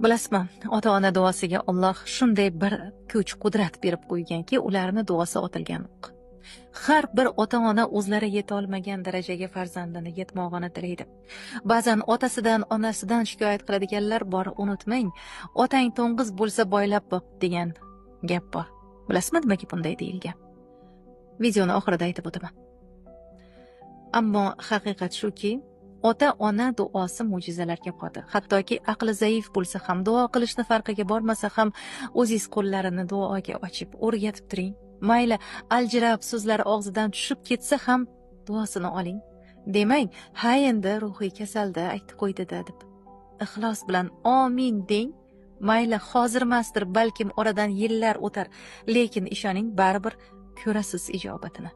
Bilasizmi, ota-ona duosiga Alloh shunday bir kuch, qudrat berib qo'yganki, ularni duosi otilgan o'q. Har bir ota-ona o'zlari yeta olmagan darajaga farzandini yetmog'ini tilaydi. Ba'zan otasidan, onasidan shikoyat qiladiganlar bor, unutmang. Otang to'ng'iz bo'lsa boylab boq degan gap bor. Bilasizmi nimaga bunday deyilgan? Videoni oxirida aytib o'taman. Ammo haqiqat shuki, ota-ona duosi mo'jizalarga qodir. Hattoki aqli zaif bo'lsa ham, duo qilishni farqiga bormasa ham, o'zingiz qo'llarini duoga ochib o'rgatib turing. Mayli aljirab so'zlar og'zidan tushib ketsa ham duosini oling. Demang, ha endi ruhiy kasalda aytib qo'ydi-da deb. Ixlos bilan amin deng. Mayli hozir emasdir, balkim oradan yillar o'tar, lekin ishoning, baribir ko'rasiz ijobatini.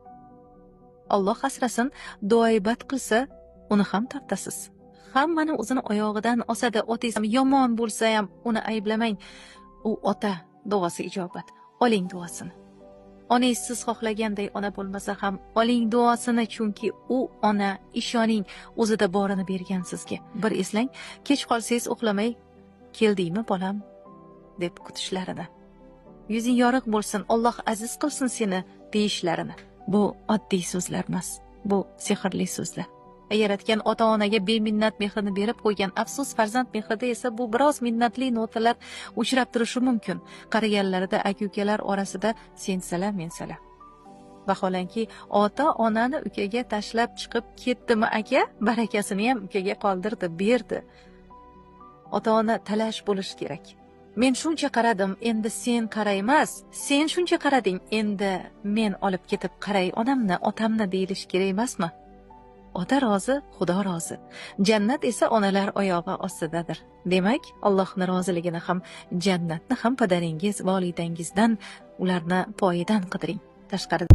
Alloh asrasin, duoibat qilsa, uni ham tortasiz. Hammani o'zini oyog'idan osadi. Otangiz yomon bo'lsa ham uni ayblamang. U ota, duosi ijobat. Oling duosini. Onangiz siz xohlaganday ona bo'lmasa ham oling duosini, chunki u ona, ishoning, o'zida borini bergan sizga. Bir eslang, kech qolsangiz uxlamay keldingmi bolam deb kutishlarini. Yuzing yorug' bo'lsin, Alloh aziz qilsin seni deyishlarini. Bu oddiy so'zlar emas. Bu sehrli so'zlar. Yaratgan ota-onaga beminnat mehrini berib qo'ygan, afsus farzand mehrida esa bu biroz minnatli notalar uchrab turishi mumkin. Qariganlarida aka-ukalar orasida sensalar, mensalar. Vaholanki ota-onani ukaga tashlab chiqib ketdimi aka, barakasini ham ukaga qoldirdi, berdi. Ota-ona talash bo'lishi kerak. Men shuncha qaradim, endi sen qara emas. Sen shuncha qarading, endi men olib ketib qaray onamni, otamni deyilish kerak emasmi? Ota rozi, Xudo rozi. Jannat esa onalar oyog'i ostidadir. Demak, Allohning roziligini ham, jannatni ham padaringiz, volidangizdan, ularni poyidan qidiring. Tashqarida